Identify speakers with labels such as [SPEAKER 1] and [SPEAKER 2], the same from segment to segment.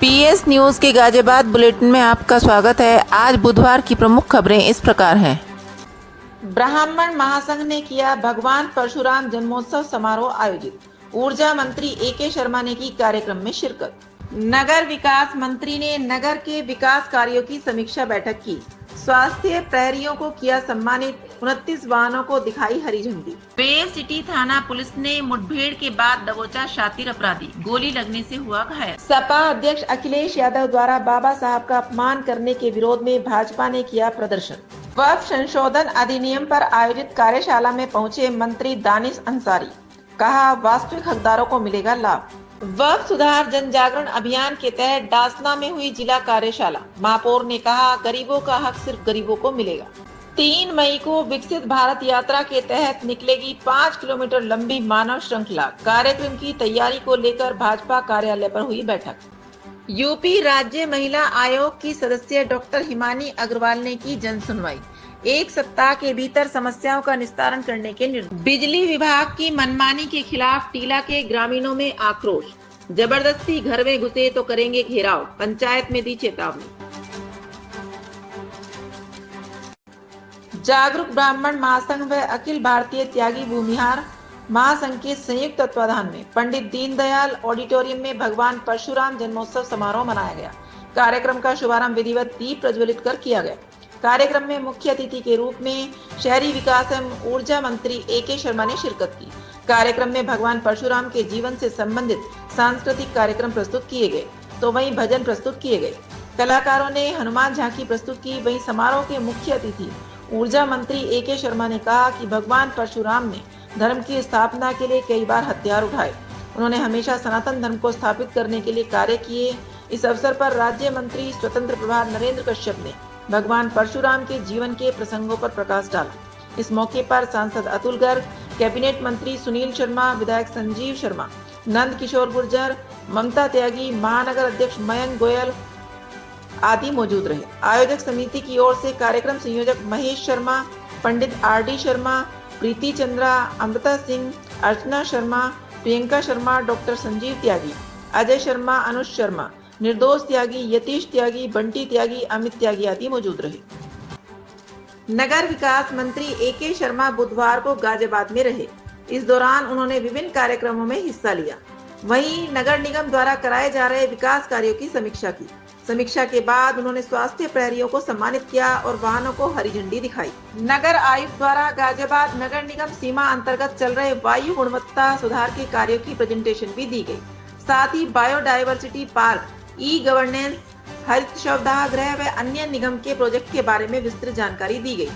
[SPEAKER 1] PS news के Ghaziabad bulletin में आपका स्वागत है। आज बुधवार की प्रमुख खबरें इस प्रकार हैं। ब्राह्मण महासंघ ने किया भगवान परशुराम जन्मोत्सव समारोह आयोजित। ऊर्जा मंत्री ए.के. शर्मा ने की कार्यक्रम में शिरकत। नगर विकास मंत्री ने नगर के विकास कार्यों की समीक्षा बैठक की। स्वास्थ्य प्रहरियों को किया सम्मानित। 29 वाहनों को दिखाई हरी झंडी। बे सिटी थाना पुलिस ने मुठभेड़ के बाद दबोचा शातिर अपराधी, गोली लगने से हुआ घायल। सपा अध्यक्ष अखिलेश यादव द्वारा बाबा साहब का अपमान करने के विरोध में भाजपा ने किया प्रदर्शन। वक्फ संशोधन अधिनियम पर आयोजित कार्यशाला में पहुंचे मंत्री दानिश अंसारी, कहा वास्तविक हकदारों को मिलेगा लाभ। वक्फ सुधार जन जागरण अभियान के तहत डासना में हुई जिला कार्यशाला। महापौर ने कहा गरीबों का हक सिर्फ गरीबों को मिलेगा। 3 मई को विकसित भारत यात्रा के तहत निकलेगी 5 किलोमीटर लंबी मानव श्रृंखला। कार्यक्रम की तैयारी को लेकर भाजपा कार्यालय पर हुई बैठक। यूपी राज्य महिला आयोग की सदस्य डॉक्टर हिमानी अग्रवाल ने की जन सुनवाई। 1 सप्ताह के भीतर समस्याओं का निस्तारण करने के निर्देश। बिजली विभाग की मनमानी के खिलाफ टीला के ग्रामीणों में आक्रोश। जबरदस्ती घर में घुसे तो करेंगे घेराव, पंचायत में दी चेतावनी। जागरूक ब्राह्मण महासंघ व अखिल भारतीय त्यागी भूमिहार महासंघ के संयुक्त तत्वाधान में पंडित दीनदयाल ऑडिटोरियम में भगवान परशुराम जन्मोत्सव समारोह मनाया गया। कार्यक्रम का शुभारंभ विधिवत दीप प्रज्वलित कर किया गया। कार्यक्रम में मुख्य अतिथि के रूप में शहरी विकास एवं ऊर्जा मंत्री ए.के. शर्मा ने शिरकत की। कार्यक्रम में भगवान परशुराम के जीवन से संबंधित सांस्कृतिक कार्यक्रम प्रस्तुत किए गए, तो वहीं भजन प्रस्तुत किए गए। कलाकारों ने हनुमान झांकी प्रस्तुत की। वहीं समारोह के मुख्य अतिथि ऊर्जा मंत्री ए.के. शर्मा ने कहा कि भगवान परशुराम ने धर्म की स्थापना के लिए कई बार हथियार उठाए। उन्होंने हमेशा सनातन धर्म को स्थापित करने के लिए कार्य किए। इस अवसर पर राज्य मंत्री स्वतंत्र प्रभार नरेंद्र कश्यप ने भगवान परशुराम के जीवन के प्रसंगों पर प्रकाश डाला। इस मौके पर सांसद अतुल गर्ग, कैबिनेट मंत्री सुनील शर्मा, विधायक संजीव शर्मा, नंद किशोर गुर्जर, ममता त्यागी, महानगर अध्यक्ष मयंक गोयल आदि मौजूद रहे। आयोजक समिति की ओर से कार्यक्रम संयोजक महेश शर्मा, पंडित आर.डी. शर्मा, प्रीति चंद्रा, अमृता सिंह, अर्चना शर्मा, प्रियंका शर्मा, डॉक्टर संजीव त्यागी, अजय शर्मा, अनुज शर्मा, निर्दोष त्यागी, यतीश त्यागी, बंटी त्यागी, अमित त्यागी आदि मौजूद रहे। नगर विकास मंत्री ए.के. शर्मा बुधवार को गाजियाबाद में रहे। इस दौरान उन्होंने विभिन्न कार्यक्रमों में हिस्सा लिया। वहीं नगर निगम द्वारा कराए जा रहे विकास कार्यों की समीक्षा की। समीक्षा के बाद उन्होंने स्वास्थ्य प्रहरियों को सम्मानित किया और वाहनों को हरी झंडी दिखाई। नगर आयुक्त द्वारा गाजियाबाद नगर निगम सीमा अंतर्गत चल रहे वायु गुणवत्ता सुधार के कार्यों की प्रेजेंटेशन भी दी गई। साथ ही बायोडायवर्सिटी पार्क, ई गवर्नेंस, हरित शवदाह गृह व अन्य निगम के प्रोजेक्ट के बारे में विस्तृत जानकारी दी गई।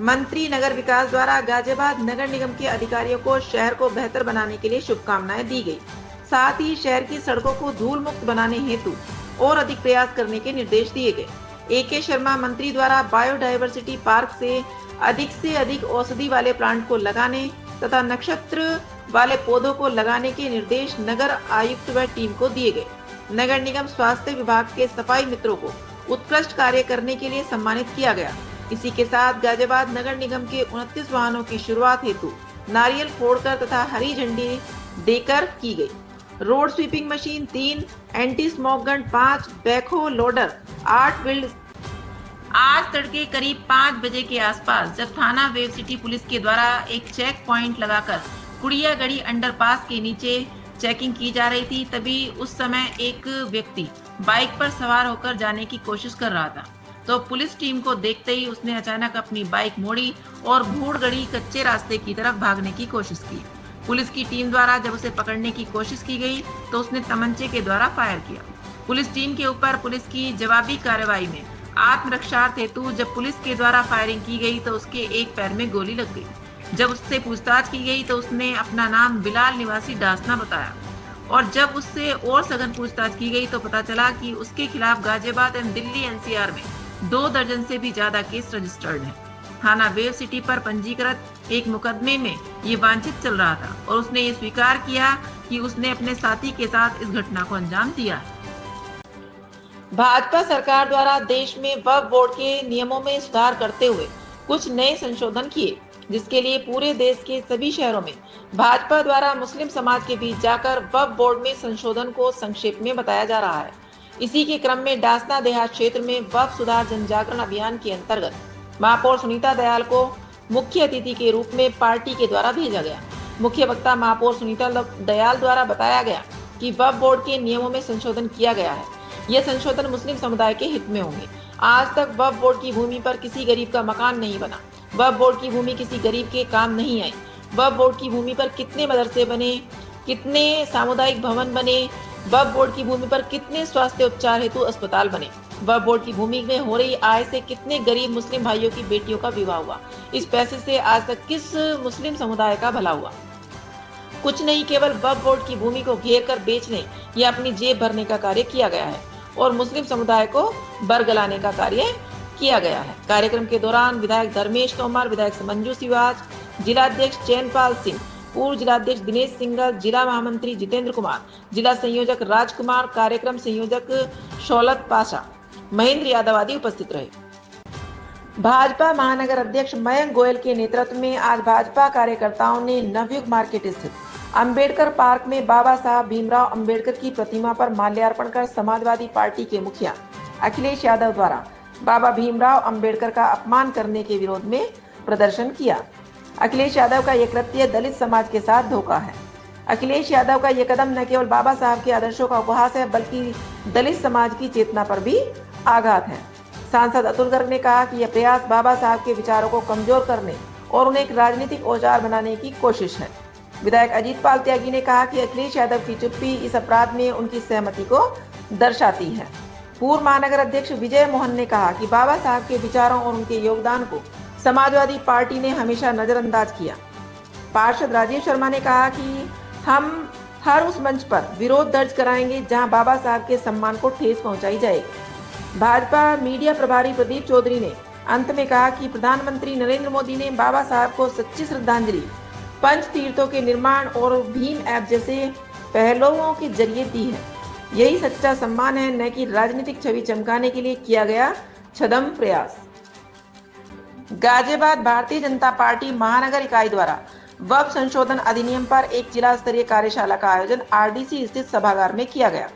[SPEAKER 1] मंत्री नगर विकास द्वारा गाजियाबाद नगर निगम के अधिकारियों को शहर को बेहतर बनाने के लिए शुभकामनाएं दी गई। साथ ही शहर की सड़कों को धूल मुक्त बनाने हेतु और अधिक प्रयास करने के निर्देश दिए गए। ए.के. शर्मा मंत्री द्वारा बायोडायवर्सिटी पार्क से अधिक औषधि वाले प्लांट को लगाने तथा नक्षत्र वाले पौधों को लगाने के निर्देश नगर आयुक्त व टीम को दिए गए। नगर निगम स्वास्थ्य विभाग के सफाई मित्रों को उत्कृष्ट कार्य करने के लिए सम्मानित किया गया। इसी के साथ गाजियाबाद नगर निगम के 29 वाहनों की शुरुआत हेतु नारियल फोड़कर तथा हरी झंडी देकर की गई। Road sweeping machine 3, anti smoke gun 5, backhoe loader 8 wheeled. आज तड़के करीब 5 बजे के आसपास जब थाना वेव सिटी पुलिस के द्वारा एक चेक पॉइंट लगाकर कुड़ियागढ़ी अंडरपास के नीचे चेकिंग की जा रही थी, तभी उस समय एक व्यक्ति बाइक पर सवार होकर जाने की कोशिश कर रहा था। तो पुलिस टीम को देखते ही उसने अचानक अपनी बाइक मोड़ी और भूड़गढ़ी कच्चे रास्ते की तरफ भागने की कोशिश की। पुलिस की टीम द्वारा जब उसे पकड़ने की कोशिश की गई तो उसने तमंचे के द्वारा फायर किया। पुलिस टीम के ऊपर पुलिस की जवाबी कार्रवाई में आत्मरक्षार्थ हेतु जब पुलिस के द्वारा फायरिंग की गई तो उसके एक पैर में गोली लग गई। जब उससे पूछताछ की गई तो उसने अपना नाम बिलाल निवासी डासना बताया और जब उससे और सघन पूछताछ की गई तो पता चला कि उसके खिलाफ गाजियाबाद एवं दिल्ली एनसीआर में 2 दर्जन से भी ज्यादा केस रजिस्टर्ड हैं। थाना वेव सिटी पर पंजीकृत एक मुकदमे में ये वांछित चल रहा था और उसने ये स्वीकार किया कि उसने अपने साथी के साथ इस घटना को अंजाम दिया है। भाजपा सरकार द्वारा देश में वक्फ बोर्ड के नियमों में सुधार करते हुए कुछ नए संशोधन किए, जिसके लिए पूरे देश के सभी शहरों में भाजपा द्वारा मुस्लिम समाज के बीच जाकर वक्फ बोर्ड में संशोधन को संक्षेप में बताया जा रहा है। इसी के क्रम में डासना देहात क्षेत्र में वक्फ सुधार जन जागरण अभियान के अंतर्गत महापौर सुनीता दयाल को मुख्य अतिथि के रूप में पार्टी के द्वारा भेजा गया। मुख्य वक्ता महापौर सुनीता दयाल द्वारा बताया गया कि वक्फ बोर्ड के नियमों में संशोधन किया गया है। यह संशोधन मुस्लिम समुदाय के हित में होंगे। आज तक वक्फ बोर्ड की भूमि पर किसी गरीब का मकान नहीं बना। वक्फ बोर्ड की भूमि किसी गरीब के काम नहीं आई। वक्फ बोर्ड की भूमि पर कितने मदरसे बने, कितने सामुदायिक भवन बने, वक्फ बोर्ड की भूमि पर कितने स्वास्थ्य उपचार हेतु अस्पताल बने, वक्फ बोर्ड की भूमि में हो रही आय से कितने गरीब मुस्लिम भाइयों की बेटियों का विवाह हुआ। इस पैसे से आज तक किस मुस्लिम समुदाय का भला हुआ? कुछ नहीं, केवल वक्फ बोर्ड की भूमि को घेर कर बेचने या अपनी जेब भरने का कार्य किया गया है और मुस्लिम समुदाय को बरगलाने का कार्य किया गया है। कार्यक्रम के दौरान विधायक धर्मेश तोमर, विधायक मंजू सिवाज, जिलाध्यक्ष चैनपाल सिंह, पूर्व जिलाध्यक्ष दिनेश सिंघल, जिला महामंत्री जितेंद्र कुमार, जिला संयोजक राजकुमार, कार्यक्रम संयोजक शौलत पाशा, महेंद्र यादव आदि उपस्थित रहे। भाजपा महानगर अध्यक्ष मयंक गोयल के नेतृत्व में आज भाजपा कार्यकर्ताओं ने नवयुग मार्केट स्थित अंबेडकर पार्क में बाबा साहब भीमराव अंबेडकर की प्रतिमा पर माल्यार्पण कर समाजवादी पार्टी के मुखिया अखिलेश यादव द्वारा बाबा भीमराव अंबेडकर का अपमान करने के विरोध में प्रदर्शन किया। अखिलेश यादव का यह कृत्य दलित समाज के साथ धोखा है। अखिलेश यादव का यह कदम न केवल बाबा साहब के आदर्शों का उपहास है, बल्कि दलित समाज की चेतना पर भी आघात है। सांसद अतुल गर्ग ने कहा कि यह प्रयास बाबा साहब के विचारों को कमजोर करने और उन्हें एक राजनीतिक औजार बनाने की कोशिश है। विधायक अजीत पाल त्यागी ने कहा कि अखिलेश यादव की चुप्पी इस अपराध में उनकी सहमति को दर्शाती है। पूर्व महानगर अध्यक्ष विजय मोहन ने कहा कि बाबा साहब के विचारों और उनके योगदान को समाजवादी पार्टी ने हमेशा नजरअंदाज किया। पार्षद राजीव शर्मा ने कहा कि हम हर उस मंच पर विरोध दर्ज कराएंगे जहां बाबा साहब के सम्मान को ठेस पहुंचाई जाएगी। भाजपा मीडिया प्रभारी प्रदीप चौधरी ने अंत में कहा कि प्रधानमंत्री नरेंद्र मोदी ने बाबा साहब को सच्ची श्रद्धांजलि पंच तीर्थों के निर्माण और भीम ऐप जैसे पहलुओं के जरिए दी है। यही सच्चा सम्मान है, न कि राजनीतिक छवि चमकाने के लिए किया गया छद्म प्रयास। गाजियाबाद भारतीय जनता पार्टी महानगर इकाई द्वारा वक्फ संशोधन अधिनियम पर एक जिला स्तरीय कार्यशाला का आयोजन आरडीसी स्थित सभागार में किया गया।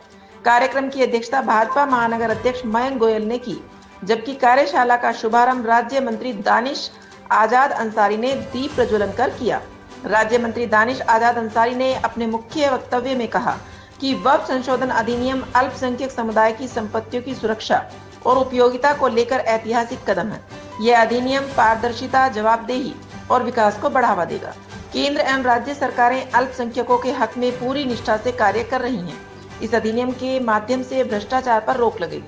[SPEAKER 1] कार्यक्रम की अध्यक्षता भाजपा महानगर अध्यक्ष मयंक गोयल ने की, जबकि कार्यशाला का शुभारंभ राज्य मंत्री दानिश आजाद अंसारी ने दीप प्रज्वलन कर किया। राज्य मंत्री दानिश आजाद अंसारी ने अपने मुख्य वक्तव्य में कहा कि वक्फ संशोधन अधिनियम अल्पसंख्यक समुदाय की संपत्तियों की सुरक्षा और उपयोगिता को लेकर ऐतिहासिक कदम है। यह अधिनियम पारदर्शिता, जवाबदेही और विकास को बढ़ावा देगा। केंद्र एवं राज्य सरकारें अल्पसंख्यकों के हक में पूरी निष्ठा से कार्य कर रही हैं। इस अधिनियम के माध्यम से भ्रष्टाचार पर रोक लगेगी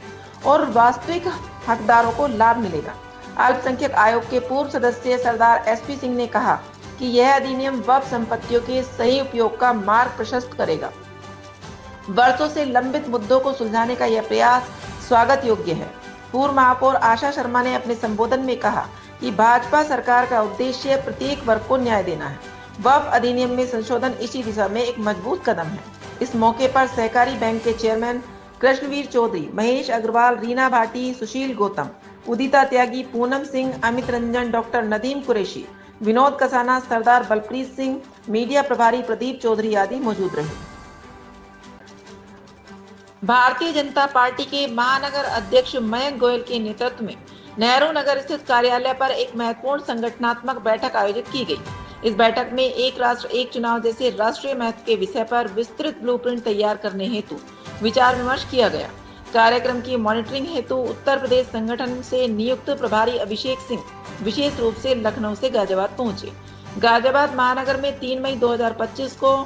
[SPEAKER 1] और वास्तविक हकदारों को लाभ मिलेगा। अल्पसंख्यक आयोग के पूर्व सदस्य सरदार एसपी सिंह ने कहा कि यह अधिनियम वक्फ संपत्तियों के सही उपयोग का मार्ग प्रशस्त करेगा। वर्षों से लंबित मुद्दों को सुलझाने का यह प्रयास स्वागत योग्य है। पूर्व महापौर आशा शर्मा ने अपने संबोधन में कहा कि भाजपा सरकार का उद्देश्य प्रत्येक वर्ग को न्याय देना है। वक्फ अधिनियम में संशोधन इसी दिशा में एक मजबूत कदम है। इस मौके पर सहकारी बैंक के चेयरमैन कृष्णवीर चौधरी, महेश अग्रवाल, रीना भाटी, सुशील गौतम, उदिता त्यागी, पूनम सिंह, अमित रंजन, डॉक्टर नदीम कुरैशी, विनोद कसाना, सरदार बलप्रीत सिंह, मीडिया प्रभारी प्रदीप चौधरी आदि मौजूद रहे। भारतीय जनता पार्टी के महानगर अध्यक्ष मयंक गोयल के नेतृत्व में नेहरू नगर स्थित कार्यालय पर एक महत्वपूर्ण संगठनात्मक बैठक आयोजित की गई। इस बैठक में एक राष्ट्र एक चुनाव जैसे राष्ट्रीय महत्व के विषय पर विस्तृत ब्लूप्रिंट तैयार करने हेतु विचार विमर्श किया गया। कार्यक्रम की मॉनिटरिंग हेतु उत्तर प्रदेश संगठन से नियुक्त प्रभारी अभिषेक सिंह विशेष रूप से लखनऊ से गाजियाबाद पहुंचे। गाजियाबाद महानगर में 3 मई 2025 को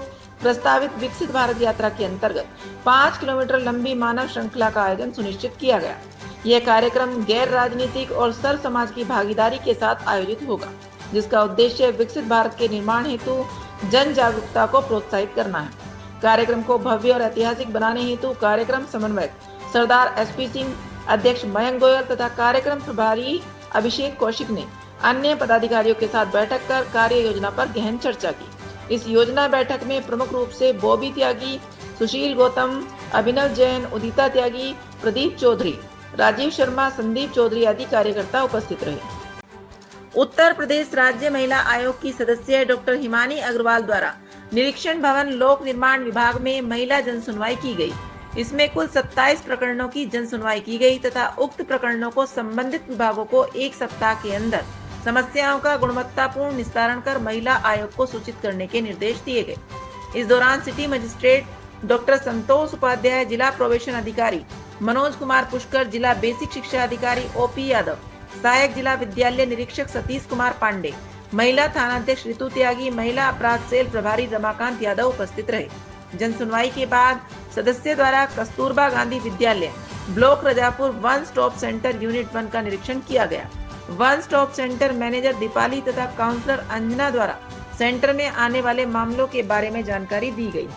[SPEAKER 1] प्रस्तावित विकसित भारत यात्रा के अंतर्गत 5 किलोमीटर लंबी मानव श्रृंखला का आयोजन सुनिश्चित किया गया। यह कार्यक्रम गैर राजनीतिक और सर्व समाज की भागीदारी के साथ आयोजित होगा, जिसका उद्देश्य विकसित भारत के निर्माण हेतु जन जागरूकता को प्रोत्साहित करना है। कार्यक्रम को भव्य और ऐतिहासिक बनाने हेतु कार्यक्रम समन्वयक सरदार एसपी सिंह, अध्यक्ष मयंक गोयल तथा कार्यक्रम प्रभारी अभिषेक कौशिक ने अन्य पदाधिकारियों के साथ बैठक कर कार्य योजना पर गहन चर्चा की। इस योजना बैठक में प्रमुख रूप से बॉबी त्यागी, सुशील गौतम, अभिनव जैन, उदिता त्यागी, प्रदीप चौधरी, राजीव शर्मा, संदीप चौधरी आदि कार्यकर्ता उपस्थित रहे। उत्तर प्रदेश राज्य महिला आयोग की सदस्य डॉक्टर हिमानी अग्रवाल द्वारा निरीक्षण भवन लोक निर्माण विभाग में महिला जन सुनवाई की गई। इसमें कुल 27 प्रकरणों की जन सुनवाई की गई तथा उक्त प्रकरणों को संबंधित विभागों को 1 सप्ताह के अंदर समस्याओं का गुणवत्तापूर्ण निस्तारण कर महिला आयोग को सूचित करने के निर्देश दिए गए। इस दौरान सिटी मजिस्ट्रेट डॉक्टर संतोष उपाध्याय, जिला प्रोबेशन अधिकारी मनोज कुमार पुष्कर, जिला बेसिक शिक्षा अधिकारी ओपी यादव, सहायक जिला विद्यालय निरीक्षक सतीश कुमार पांडे, महिला थानाध्यक्ष ऋतु त्यागी, महिला अपराध सेल प्रभारी रमाकांत यादव उपस्थित रहे। जन सुनवाई के बाद सदस्य द्वारा कस्तूरबा गांधी विद्यालय block Rajapur one stop centre unit 1 का निरीक्षण किया गया। One stop centre manager Deepali तथा काउंसलर अंजना द्वारा सेंटर में आने वाले मामलों के बारे में जानकारी दी गई।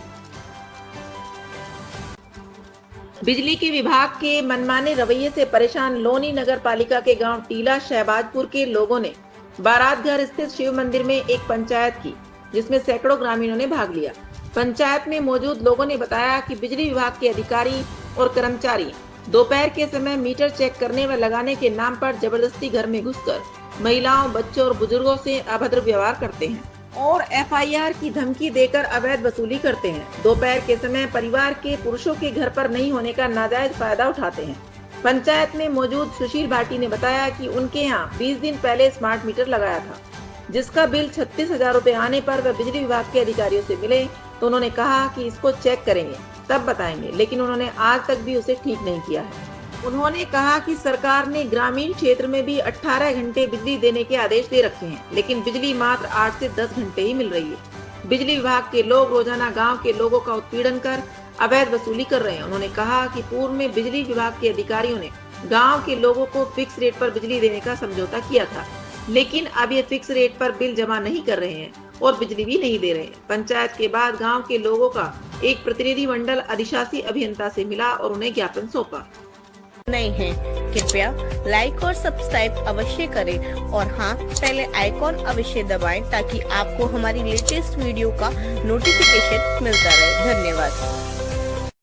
[SPEAKER 1] बिजली के विभाग के मनमाने रवैये से परेशान लोनी नगर पालिका के गांव टीला शहबाजपुर के लोगों ने बारात घर स्थित शिव मंदिर में एक पंचायत की, जिसमें सैकड़ों ग्रामीणों ने भाग लिया। पंचायत में मौजूद लोगों ने बताया कि बिजली विभाग के अधिकारी और कर्मचारी दोपहर के समय मीटर चेक करने व लगाने के नाम पर जबरदस्ती घर में घुसकर महिलाओं, बच्चों और बुजुर्गों से अभद्र व्यवहार करते हैं और एफआईआर की धमकी देकर अवैध वसूली करते हैं। दोपहर के समय परिवार के पुरुषों के घर पर नहीं होने का नाजायज फायदा उठाते हैं। पंचायत में मौजूद सुशील भाटी ने बताया कि उनके यहाँ 20 दिन पहले स्मार्ट मीटर लगाया था, जिसका बिल 36,000 रुपए आने पर वह बिजली विभाग के अधिकारियों से मिले तो उन्होंने कहा कि इसको चेक करेंगे तब बताएंगे, लेकिन उन्होंने आज तक भी उसे ठीक नहीं किया है। उन्होंने कहा कि सरकार ने ग्रामीण क्षेत्र में भी 18 घंटे बिजली देने के आदेश दे रखे हैं, लेकिन बिजली मात्र 8 से 10 घंटे ही मिल रही है। बिजली विभाग के लोग रोजाना गांव के लोगों का उत्पीड़न कर अवैध वसूली कर रहे हैं। उन्होंने कहा कि पूर्व में बिजली विभाग के अधिकारियों ने गाँव के लोगों को फिक्स रेट पर बिजली देने का समझौता किया था, लेकिन अब ये फिक्स रेट पर बिल जमा नहीं कर रहे हैं और बिजली भी नहीं दे रहे हैं। पंचायत के बाद गांव के लोगों का एक प्रतिनिधि मंडल अधिशासी अभियंता से मिला और उन्हें ज्ञापन सौंपा।
[SPEAKER 2] नहीं है कृपया लाइक और सब्सक्राइब अवश्य करें और हाँ, पहले आइकॉन अवश्य दबाएं ताकि आपको हमारी लेटेस्ट वीडियो का नोटिफिकेशन मिलता रहे। धन्यवाद।